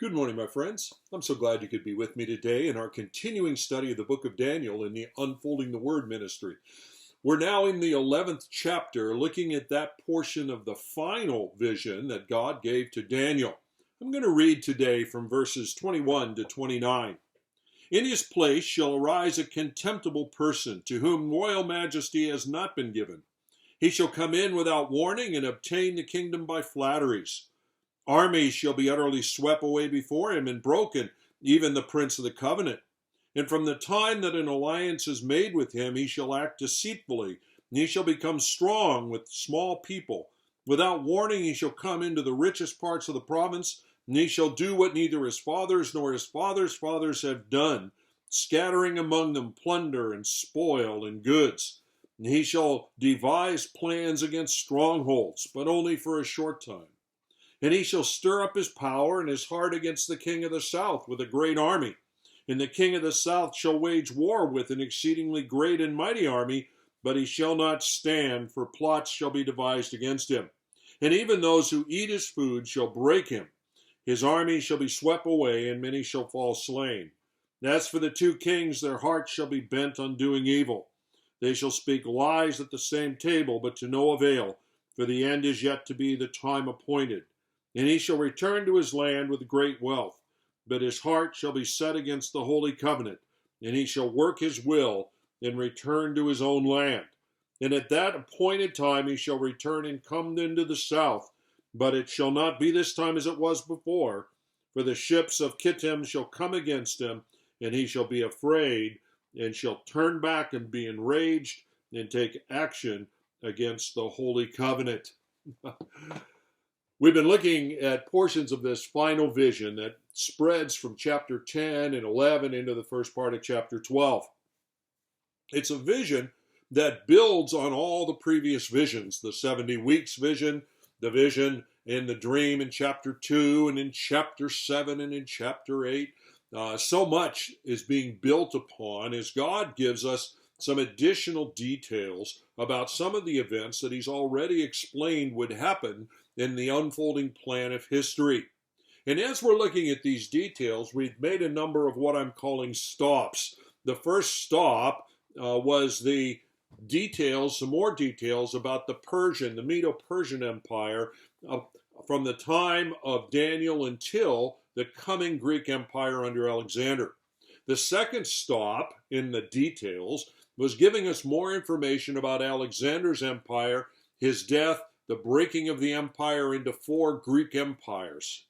Good morning, my friends. I'm so glad you could be with me today in our continuing study of the book of Daniel in the Unfolding the Word ministry. We're now in the 11th chapter, looking at that portion of the final vision that God gave to Daniel. I'm going to read today from verses 21 to 29. In his place shall arise a contemptible person, to whom royal majesty has not been given. He shall come in without warning and obtain the kingdom by flatteries. Armies shall be utterly swept away before him and broken, even the prince of the covenant. And from the time that an alliance is made with him, he shall act deceitfully, and he shall become strong with small people. Without warning, he shall come into the richest parts of the province, and he shall do what neither his fathers nor his fathers' fathers have done, scattering among them plunder and spoil and goods. And he shall devise plans against strongholds, but only for a short time. And he shall stir up his power and his heart against the king of the south with a great army. And the king of the south shall wage war with an exceedingly great and mighty army, but he shall not stand, for plots shall be devised against him. And even those who eat his food shall break him. His army shall be swept away, and many shall fall slain. As for the two kings, their hearts shall be bent on doing evil. They shall speak lies at the same table, but to no avail, for the end is yet to be the time appointed. And he shall return to his land with great wealth, but his heart shall be set against the holy covenant, and he shall work his will and return to his own land. And at that appointed time he shall return and come into the south, but it shall not be this time as it was before, for the ships of Kittim shall come against him, and he shall be afraid, and shall turn back and be enraged, and take action against the holy covenant. We've been looking at portions of this final vision that spreads from chapter 10 and 11 into the first part of chapter 12. It's a vision that builds on all the previous visions, the 70 weeks vision, the vision in the dream in chapter 2 and in chapter 7 and in chapter 8. So much is being built upon as God gives us some additional details about some of the events that he's already explained would happen in the unfolding plan of history. And as we're looking at these details, we've made a number of what I'm calling stops. The first stop was the details, some more details about the Medo-Persian Empire from the time of Daniel until the coming Greek Empire under Alexander. The second stop in the details was giving us more information about Alexander's empire, his death, the breaking of the empire into 4 Greek empires.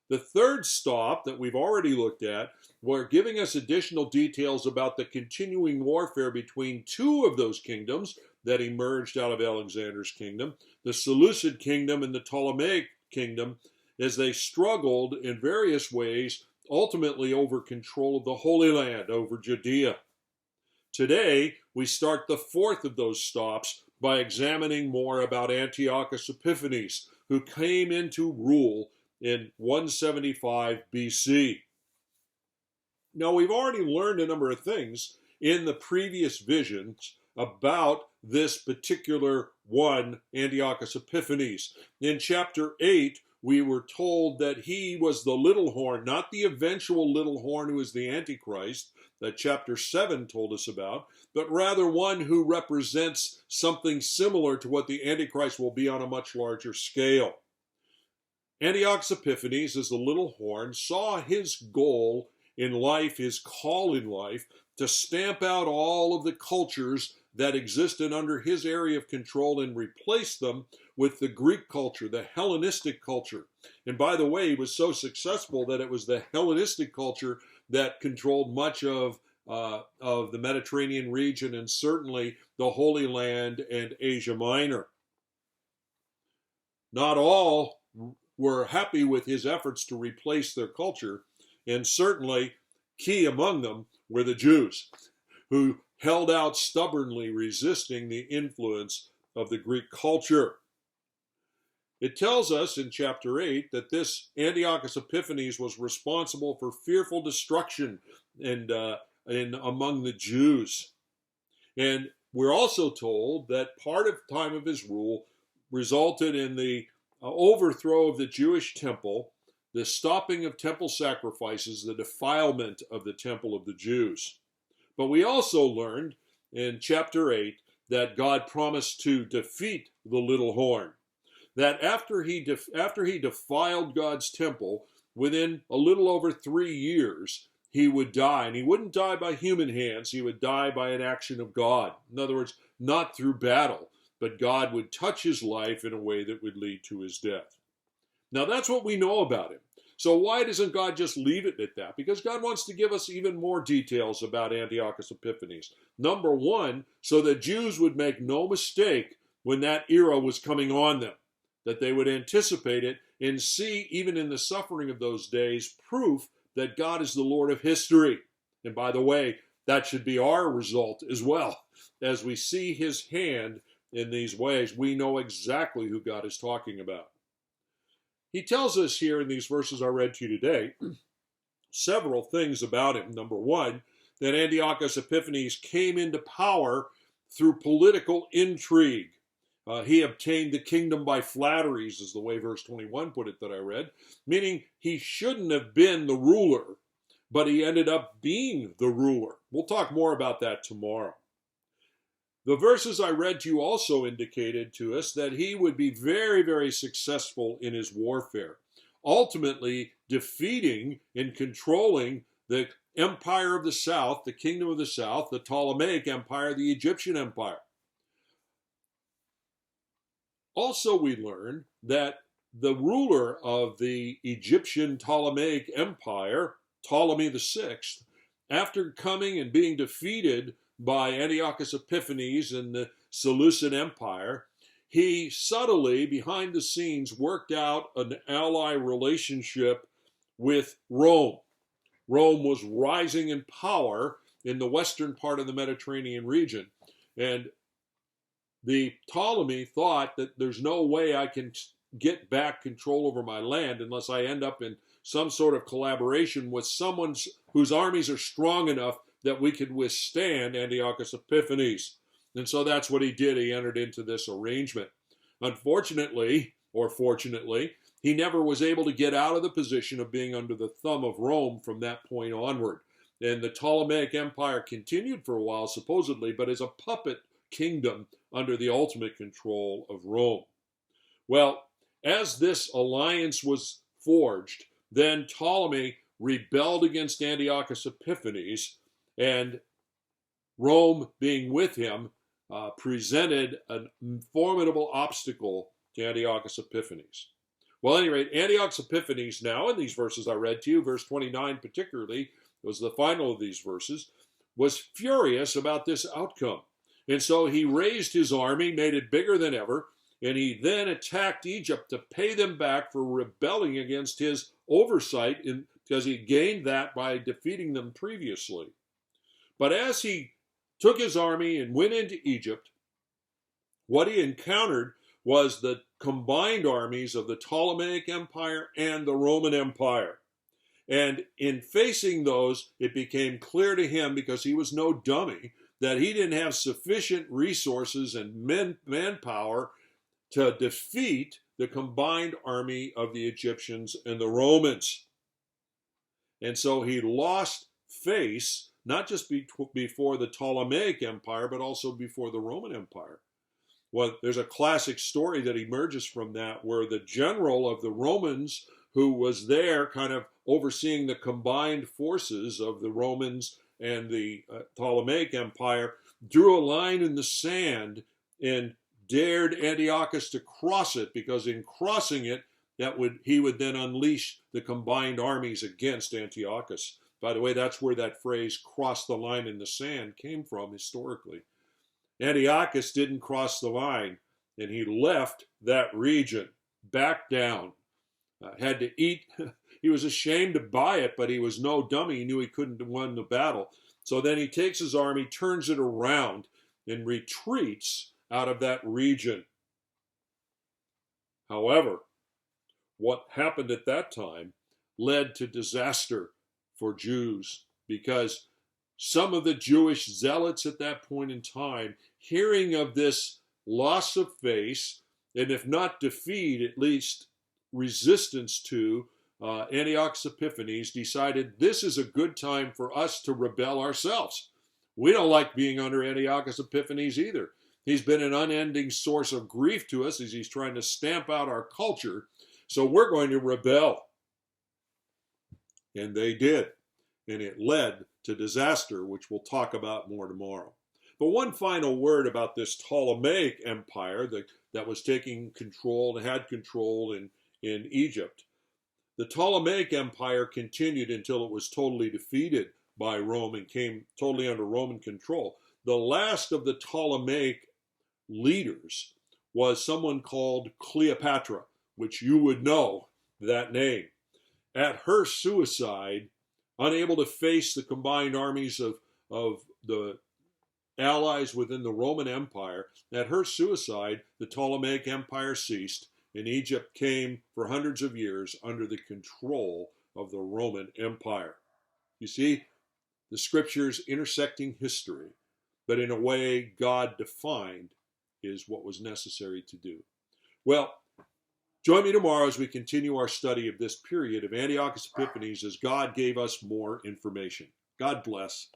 The third stop that we've already looked at were giving us additional details about the continuing warfare between 2 of those kingdoms that emerged out of Alexander's kingdom, the Seleucid kingdom and the Ptolemaic kingdom, as they struggled in various ways, ultimately over control of the Holy Land, over Judea. Today, we start the 4th of those stops by examining more about Antiochus Epiphanes, who came into rule in 175 BC. Now, we've already learned a number of things in the previous visions about this particular one, Antiochus Epiphanes. In chapter 8, we were told that he was the little horn, not the eventual little horn who is the Antichrist, that chapter 7 told us about, but rather one who represents something similar to what the Antichrist will be on a much larger scale. Antiochus Epiphanes, as the little horn, saw his goal in life, his call in life, to stamp out all of the cultures that existed under his area of control and replace them with the Greek culture, the Hellenistic culture. And by the way, he was so successful that it was the Hellenistic culture that controlled much of the Mediterranean region and certainly the Holy Land and Asia Minor. Not all were happy with his efforts to replace their culture, and certainly key among them were the Jews, who held out stubbornly, resisting the influence of the Greek culture. It tells us in chapter 8 that this Antiochus Epiphanes was responsible for fearful destruction and among the Jews. And we're also told that part of the time of his rule resulted in the overthrow of the Jewish temple, the stopping of temple sacrifices, the defilement of the temple of the Jews. But we also learned in chapter 8 that God promised to defeat the little horn. That after he defiled God's temple, within a little over 3 years, he would die. And he wouldn't die by human hands. He would die by an action of God. In other words, not through battle, but God would touch his life in a way that would lead to his death. Now, that's what we know about him. So why doesn't God just leave it at that? Because God wants to give us even more details about Antiochus Epiphanes. Number one, so that Jews would make no mistake when that era was coming on them, that they would anticipate it and see, even in the suffering of those days, proof that God is the Lord of history. And by the way, that should be our result as well. As we see his hand in these ways, we know exactly who God is talking about. He tells us here in these verses I read to you today several things about him. Number one, that Antiochus Epiphanes came into power through political intrigue. He obtained the kingdom by flatteries, is the way verse 21 put it that I read, meaning he shouldn't have been the ruler, but he ended up being the ruler. We'll talk more about that tomorrow. The verses I read to you also indicated to us that he would be very, very successful in his warfare, ultimately defeating and controlling the empire of the south, the kingdom of the south, the Ptolemaic Empire, the Egyptian Empire. Also, we learn that the ruler of the Egyptian Ptolemaic Empire, Ptolemy VI, after coming and being defeated by Antiochus Epiphanes and the Seleucid Empire, he subtly, behind the scenes, worked out an ally relationship with Rome. Rome was rising in power in the western part of the Mediterranean region, and the Ptolemy thought that there's no way I can get back control over my land unless I end up in some sort of collaboration with someone whose armies are strong enough that we could withstand Antiochus Epiphanes. And so that's what he did. He entered into this arrangement. Unfortunately, or fortunately, he never was able to get out of the position of being under the thumb of Rome from that point onward. And the Ptolemaic Empire continued for a while, supposedly, but as a puppet kingdom under the ultimate control of Rome. Well, as this alliance was forged, then Ptolemy rebelled against Antiochus Epiphanes, and Rome, being with him, presented a formidable obstacle to Antiochus Epiphanes. Well, at any rate, Antiochus Epiphanes now, in these verses I read to you, verse 29 particularly, was the final of these verses, was furious about this outcome. And so he raised his army, made it bigger than ever, and he then attacked Egypt to pay them back for rebelling against his oversight, because he gained that by defeating them previously. But as he took his army and went into Egypt, what he encountered was the combined armies of the Ptolemaic Empire and the Roman Empire. And in facing those, it became clear to him, because he was no dummy, that he didn't have sufficient resources and manpower to defeat the combined army of the Egyptians and the Romans. And so he lost face, not just before the Ptolemaic Empire, but also before the Roman Empire. Well, there's a classic story that emerges from that, where the general of the Romans, who was there kind of overseeing the combined forces of the Romans and the Ptolemaic Empire, drew a line in the sand and dared Antiochus to cross it, because in crossing it, he would then unleash the combined armies against Antiochus. By the way, that's where that phrase, cross the line in the sand, came from historically. Antiochus didn't cross the line, and he left that region, back down, had to eat. He was ashamed to buy it, but he was no dummy. He knew he couldn't win the battle. So then he takes his army, turns it around, and retreats out of that region. However, what happened at that time led to disaster for Jews, because some of the Jewish zealots at that point in time, hearing of this loss of face, and if not defeat, at least resistance to Antiochus Epiphanes decided this is a good time for us to rebel ourselves. We don't like being under Antiochus Epiphanes either. He's been an unending source of grief to us as he's trying to stamp out our culture. So we're going to rebel. And they did. And it led to disaster, which we'll talk about more tomorrow. But one final word about this Ptolemaic Empire that was taking control and had control in Egypt. The Ptolemaic Empire continued until it was totally defeated by Rome and came totally under Roman control. The last of the Ptolemaic leaders was someone called Cleopatra, which you would know that name. At her suicide, unable to face the combined armies of the allies within the Roman Empire, at her suicide, the Ptolemaic Empire ceased, and Egypt came for hundreds of years under the control of the Roman Empire. You see, the scriptures intersecting history, but in a way God defined is what was necessary to do. Well, join me tomorrow as we continue our study of this period of Antiochus Epiphanes as God gave us more information. God bless.